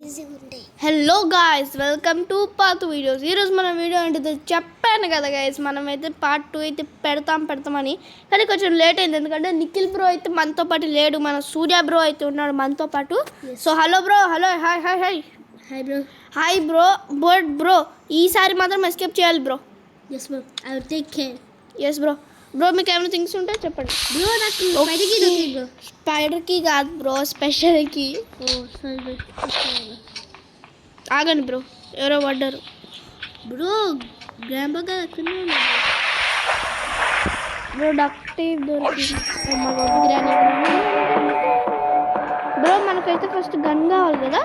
Hello guys, welcome to path videos. ఈరోజు మన video ఏంటిదో చెప్పాను కదా గాయస్, మనమైతే పార్ట్ 2 అయితే పెడతామని. కానీ కొంచెం లేట్ అయింది, ఎందుకంటే నిఖిల్ బ్రో అయితే మనతో పాటు లేడు, మన సూర్య బ్రో అయితే ఉన్నాడు మనతో పాటు. So hello bro, hello, hi hi hi hi bro. Hi bro. But bro ఈసారి మాత్రం ఎస్కేప్ చేయాలి bro. Yes bro, I will take care. Yes bro. Bro మీకు ఏమైనా థింగ్స్ ఉంటే చెప్పండి బ్రో. నాకు స్పైడర్కి దొరికింది బ్రో. స్పైడర్కి కాదు బ్రో, స్పెషల్కి. ఓ సరే ఆగండి బ్రో, ఎవరో పడ్డారు బ్రో. గ్రాండ్గా ఎక్కడనే ఉన్నారు బ్రో. డక్టివ్ దొరికింది బ్రో. మనకైతే ఫస్ట్ గన్ కావాలి కదా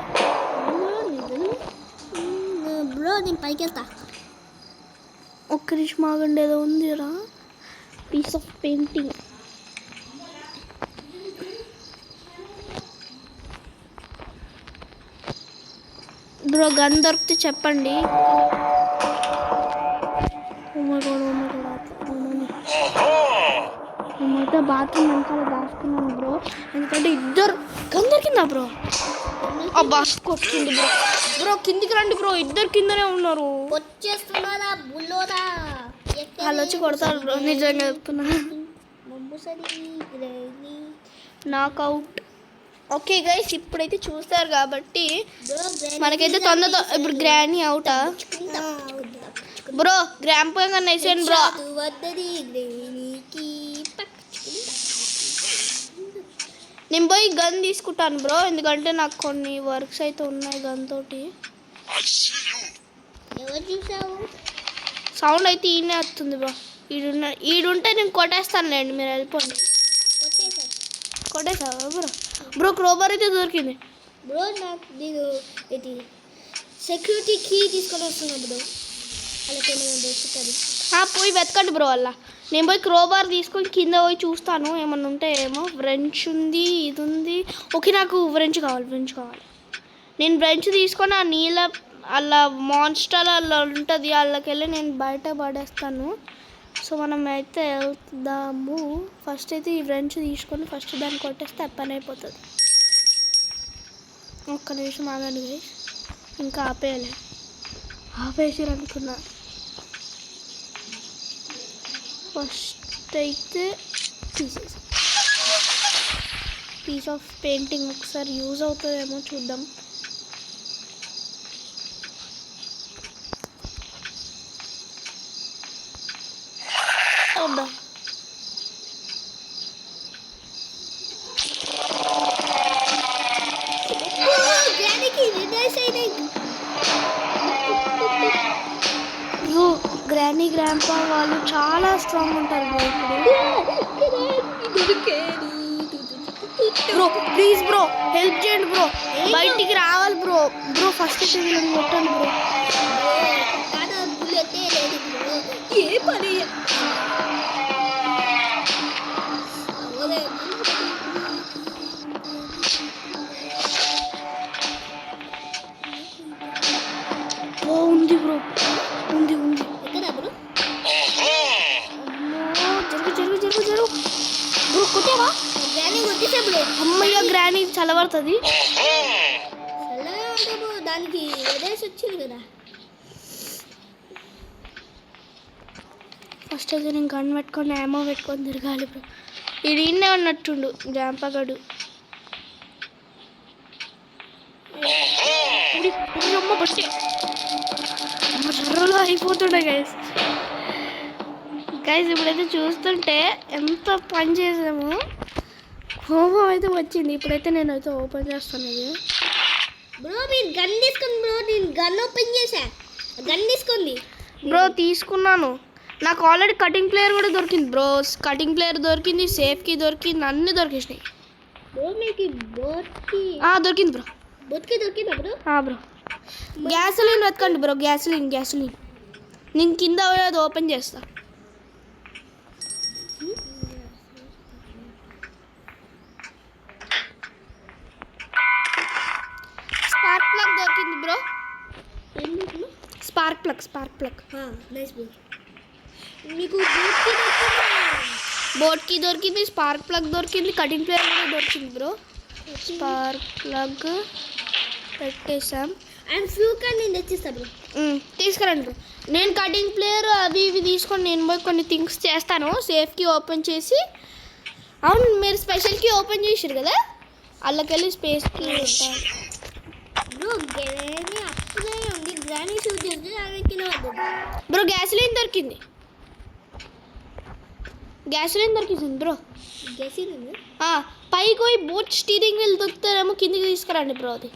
బ్రో. నేను పైకి వెళ్తా. ఒక్క నిమిషం ఆగండి, ఏదో ఉందిరా, piece of painting. Bro gun దొరికితే చెప్పండి. నేనైతే బాత్రూమ్ వెనకాల దాచుకున్నాను బ్రో, ఎందుకంటే ఇద్దరు గన్ దొరికిందా బ్రో. అబ్బా కొట్టింది బ్రో. బ్రో కిందికి రండి బ్రో, ఇద్దరు కిందనే ఉన్నారు. వచ్చేస్తున్నారా బుల్లోరా? వాళ్ళు వచ్చి కొడతారు బ్రో, నిజంగా చెప్తున్నా. నాకౌట్. ఓకే గైస్, ఇప్పుడైతే చూస్తారు కాబట్టి మనకైతే తొందరతో ఇప్పుడు గ్రానీ అవుటా బ్రో. గ్రాండ్ పోయి నైసేన్ బ్రో. నేను పోయి గన్ తీసుకుంటాను బ్రో, ఎందుకంటే నాకు కొన్ని వర్క్స్ అయితే ఉన్నాయి గన్ తోటి. ఎవరు చూసావు? సౌండ్ అయితే ఈయనే వస్తుంది బ్రో. ఈడుంటే నేను కొట్టేస్తానులేండి, మీరు వెళ్ళిపోండి. కొట్టేసావా బ్రో? బ్రో క్రోబార్ అయితే దొరికింది బ్రో. నాకు నేను ఇది సెక్యూరిటీ కీ తీసుకొని వస్తున్నా బ్రో. అలాగే దొరుకుతుంది. పోయి వెతకండి బ్రో. వల్ల నేను పోయి క్రోబార్ తీసుకొని కింద పోయి చూస్తాను, ఏమన్నా ఉంటే. ఏమో వ్రెంచ్ ఉంది, ఇది ఉంది. ఓకే, నాకు వ్రెంచ్ కావాలి. నేను వ్రెంచ్ తీసుకొని ఆ నీళ్ళ అలా మాన్స్టర్ అలా ఉంటుంది, వాళ్ళకి వెళ్ళి నేను బయట పడేస్తాను. సో మనం అయితే వెళ్దాము. ఫస్ట్ అయితే ఈ వ్రెంచ్ తీసుకొని ఫస్ట్ దాన్ని కొట్టేస్తే పని అయిపోతుంది. ఒక్క నిమిషం ఆగండి గైస్, ఇంకా ఆపేసారు అనుకున్నా. ఫస్ట్ అయితే పీస్ ఆఫ్ పెయింటింగ్ ఒకసారి యూజ్ అవుతుందేమో చూద్దాం. అబ్బా గ్రానీ గ్రాంపా వాళ్ళు చాలా స్ట్రాంగ్ ఉంటారు బ్రో. ఇప్పుడు బ్రో ప్లీజ్ బ్రో హెల్ప్ చేయండి బ్రో, బయటికి రావాలి బ్రో. బ్రో ఫస్ట్ వీళ్ళని కొట్టండి బ్రో. ఏ పని ఉంది బ్రో, ఉంది ఎక్కడ బ్రో? జరుగు బ్రో. కొట్టావా? గ్రానీ కొట్టేసా బ్రో. అమ్మయ్య, గ్రానీ చల్లబడుతుంది. చల్లగా ఉంటే బ్రో, దానికి వదిలేసి వచ్చింది కదా. ఫస్ట్ అయితే నేను గన్ పెట్టుకొని ఏమో పెట్టుకొని తిరగాలి బ్రో. ఇది ఇన్నే ఉన్నట్టుండు జాంపగడు. సర్రలో అయిపోతుండే గైస్. ఇప్పుడైతే చూస్తుంటే ఎంత పని చేసాము. కోపం అయితే వచ్చింది. ఇప్పుడైతే నేనైతే ఓపెన్ చేస్తాను ఇది బ్రో. మీరు గన్ తీసుకుంది బ్రో. నేను గన్ ఓపెన్ చేసా. గన్ తీసుకుంది బ్రో. తీసుకున్నాను. నాకు ఆల్రెడీ కటింగ్ ప్లేయర్ కూడా దొరికింది బ్రో. కటింగ్ ప్లేయర్ దొరికింది, సేఫ్కి దొరికింది, అన్నీ దొరికినాయి బ్రో. మీకు బోట్కి దొరికింది బ్రో. బోట్కి దొరికిందా బ్రో? బ్రో గ్యాసోలిన్ వెతకండి బ్రో. గ్యాసోలిన్ నేను కింద అది ఓపెన్ చేస్తా. స్పార్క్ ప్లగ్ దొరికింది bro. Spark plug nice bro. మీకు బోట్కి దొరికింది, స్పార్క్ ప్లగ్ దొరికింది, కటింగ్ ప్లేయర్ కూడా దొరికింది బ్రో. స్పార్క్ ప్లగ్ పెట్టేసాం. అండ్ ఫ్యూ కానీ నేను తెచ్చిస్తా బ్రో. తీసుకురండి బ్రో. నేను కటింగ్ ప్లేయర్ అవి ఇవి తీసుకొని నేను పోయి కొన్ని థింగ్స్ చేస్తాను. సేఫ్కి ఓపెన్ చేసి, అవును మీరు స్పెషల్కి ఓపెన్ చేసారు కదా, అల్లకెళ్ళి స్పేస్కి బ్రో గ్రానీ అప్పుడే ఉంది. గ్రానీ షూట్ చేస్తే అది కింద పడ్డది. బ్రో గ్యాస్లైన్ దొరికింది బ్రో. గెసిన్ ఉంది. పైకి పోయి బోట్ స్టీరింగ్ వీల్ దొరుకుతారేమో, కిందికి తీసుకురండి బ్రో. అది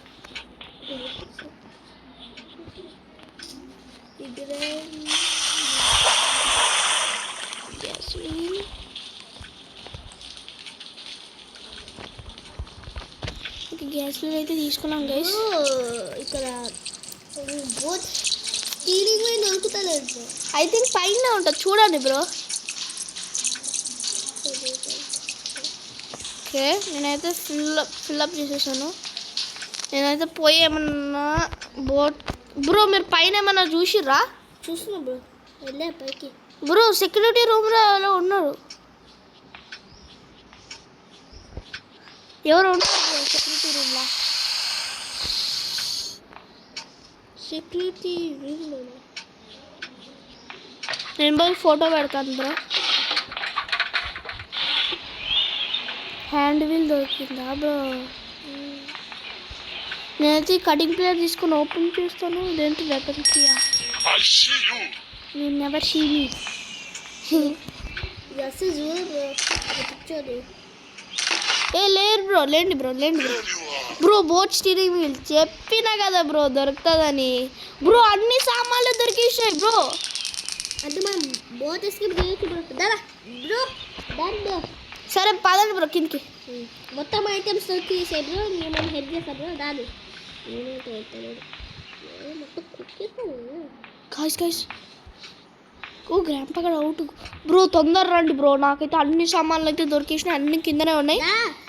గ్యాస్లైన్ అయితే తీసుకున్నాం గైస్. ఇక్కడ బోట్ స్టీరింగ్ మీద దొరుకుతలేదు బ్రో. ఐ థింక్ పైన ఉంటుంది చూడండి బ్రో. ఓకే నేనైతే ఫిల్అప్ చేసేసాను. నేనైతే పోయి ఏమన్నా బోట్ బ్రో మీరు పైన ఏమన్నా చూసిర్రా? చూస్తున్నా బ్రో, వెళ్ళా పైకి. బ్రో సెక్యూరిటీ రూమ్లో ఉన్నారు. ఎవరు ఉంటారు బ్రో సెక్యూరిటీ రూమ్లో? సెక్యూరిటీ రూమ్లో నేను పోయి ఫోటో పెడతాను బ్రో. హ్యాండ్ వీల్ దొరికిందా బ్రో? నేనైతే కటింగ్ ప్లేయర్ తీసుకొని ఓపెన్ చేస్తాను. ఇదేంటి వెపన్ కియా? నేను నెవర్ సీ మీ. లేరు బ్రో, లేండి bro. Bro boat steering wheel చెప్పినా కదా బ్రో దొరుకుతుందని. బ్రో అన్ని సామాన్లు దొరికేసాయి బ్రో. అంటే మనం బోట్ ఎస్కేప్ చేయొచ్చు బ్రో. దాదా బ్రో దాదా. సరే పదండి బ్రో కిందకి. మొత్తం ఐటమ్స్ దొరికేసాయి బ్రో. నేను హెల్ప్ చేస్తా బ్రో. దాదు నేనైతే వెళ్తలేదు మొత్తం కుక్కేసాను. గాయ్స్ ఓ గ్రాండ్ పగడ అవుట్ బ్రో. తొందర రండి బ్రో, నాకైతే అన్ని సామాన్లు అయితే దొరికేసినాయి. అన్ని కిందనే ఉన్నాయి.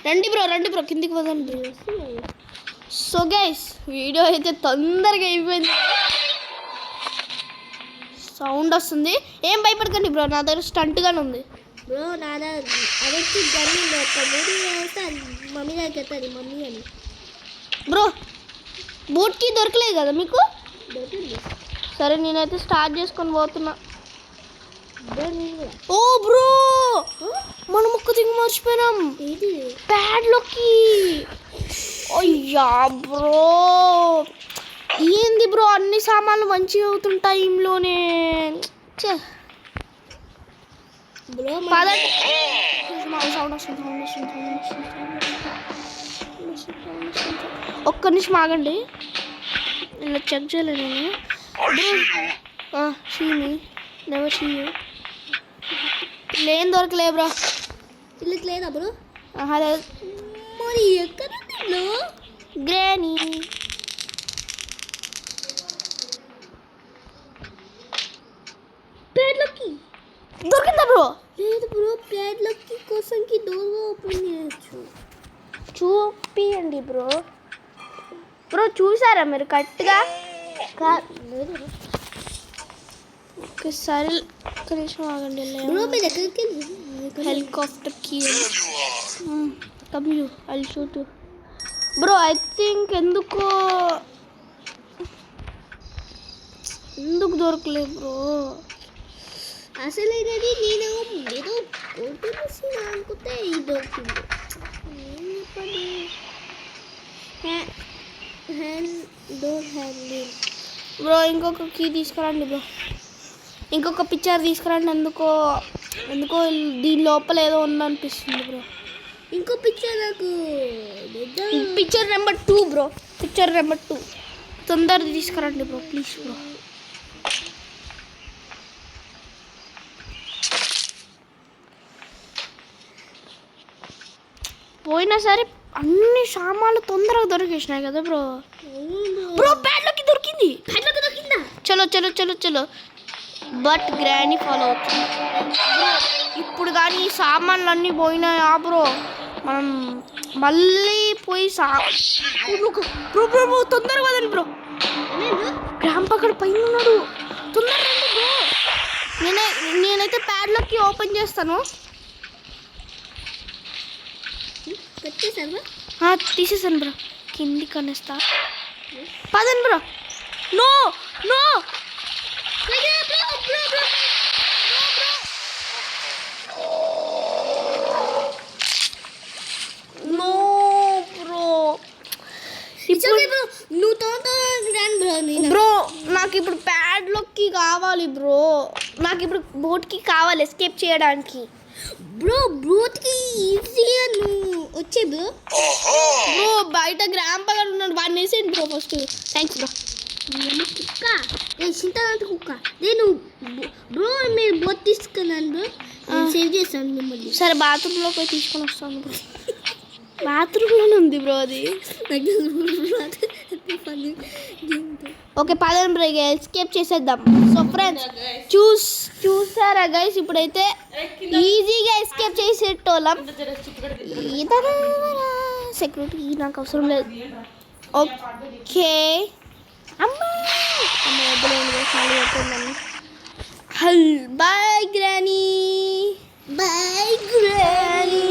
రండి బ్రో కిందికి పోదండి. సో గైస్ వీడియో అయితే తొందరగా అయిపోయింది. సౌండ్ వస్తుంది, ఏం భయపడకండి బ్రో. నా దగ్గర స్టంట్గానే ఉంది బ్రో. నా అదొచ్చి గన్ని ఒక మూడు వేస్తే మమ్మీ దగ్గర చెప్తుంది మమ్మీ అని. బ్రో బోట్కి దొరకలేదు కదా మీకు? దొరికింది. సరే నేనైతే స్టార్ట్ చేసుకొని పోతున్నా. ఓ బ్రో మనం ఒక్క థింగ్ మర్చిపోయినాం. ప్యాడ్లోకి. అయ్యా బ్రో ఏంది బ్రో అన్ని సామాన్లు మంచిగా అవుతుంటాయి టైంలోనే. ఒక్క నిమిషం ఆగండి, ఇలా చెక్ చేయలేదు నేను. షీని నెవర్ షీ లేని దొరకలే బ్రో. ఇల్లుకి లేదా బ్రో? లేదు. మరి ఎక్కడ బ్రో? గ్రానీ ప్యాడ్లకి దొరికిందా బ్రో? లేదు బ్రో, ప్యాడ్లకి కోసంకి డోర్ ఓపెన్ చేయొచ్చు. చూపియండి బ్రో. చూసారా మీరు కరెక్ట్గా? లేదు బ్రో. ఒకసారి ఒక్క నిమిషం ఆగండి. బ్రో మీరు ఎక్కడికి హెలికాప్టర్ కీ కమ్యూ I'll shoot bro. I think ఎందుకు దొరకలేదు బ్రో. అసలు అనేది నేను ఏదో కొట్టేసి అనుకుంటే ఇది దొరికింది. డోర్ హ్యాండిల్ బ్రో ఇంకొక కీ తీసుకురండి బ్రో. ఇంకొక పిక్చర్ తీసుకురండి. ఎందుకో దీని లోపల ఏదో ఉందనిపిస్తుంది బ్రో. ఇంకో పిక్చర్ నాకు picture number 2 bro. Picture number 2 తొందరగా తీసుకురండి బ్రో ప్లీజ్ బ్రో. పోయినా సరే అన్ని సామాన్లు తొందరగా దొరికేసినాయి కదా బ్రో. ప్యాడ్లోకి దొరికింది. దొరికిందా? చలో బట్ గ్రానీ ఫాలో అవుతుంది. ఇప్పుడు కానీ ఈ సామాన్లు అన్నీ పోయినాయా బ్రో? మనం మళ్ళీ పోయి బ్రో తొందరగా వదండి బ్రో. గ్రాంప్ అక్కడ పైన ఉన్నాడు. తొందరగా బ్రో. నేనైతే ప్యాడ్లోకి ఓపెన్ చేస్తాను. తీసేసాను బ్రో. కింది కనేస్తా. పదండి bro. No no no bro. నువ్వు తోటో బ్రో. బ్రో నాకు ఇప్పుడు ప్యాడ్లోకి కావాలి బ్రో. నాకు ఇప్పుడు బోట్కి కావాలి ఎస్కేప్ చేయడానికి. బ్రోకి ఈజీగా నువ్వు వచ్చే బ్రో. బ్రో బయట గ్రాండ్ పగలు ఉన్నాడు, వాడిని వేసేయండి బ్రో ఫస్ట్. Thanks bro. కుక్క చింత కుక్క నేను బ్రో మీరు బోట్ తీసుకున్నాను బ్రో. సేవ్ చేస్తాను మిమ్మల్ని. సరే బాత్రూంలో పోయి తీసుకొని వస్తాను బ్రో. బాత్రూంలోనే ఉంది బ్రో అది. ఓకే పదండి బ్రో, ఇక ఎస్కేప్ చేసేద్దాం. సో ఫ్రెండ్స్ చూసారా గైస్, ఇప్పుడైతే ఈజీగా ఎస్కేప్ చేసేటోళ్ళం. సెక్యూరిటీ నాకు అవసరం లేదు. Okay bye granny. Bye granny.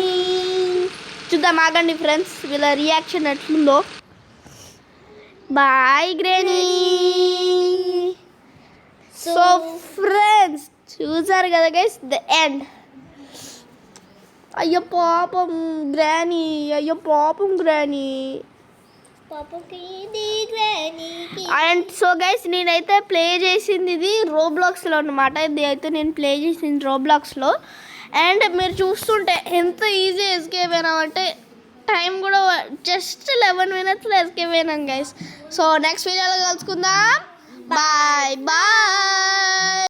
చూద్దాం ఆగండి ఫ్రెండ్స్ వీళ్ళ రియాక్షన్ ఎట్లుందో. Bye granny. సో ఫ్రెండ్స్ చూసారు కదా గైస్, ద ఎండ్. అయ్యో పాపం గ్రానీ, అయ్యో పాపం గ్రానీ. అండ్ సో గైస్ నేనైతే ప్లే చేసింది ఇది రోబ్లాక్స్లో అనమాట. ఇది అయితే నేను ప్లే చేసింది రోబ్లాక్స్లో. అండ్ మీరు చూస్తుంటే ఎంత ఈజీ ఎస్కేప్ అయినామంటే టైం కూడా జస్ట్ 11 minutesలో ఎస్కేప్ అయినాం గైస్. సో నెక్స్ట్ వీడియోలో కలుసుకుందాం. Bye bye.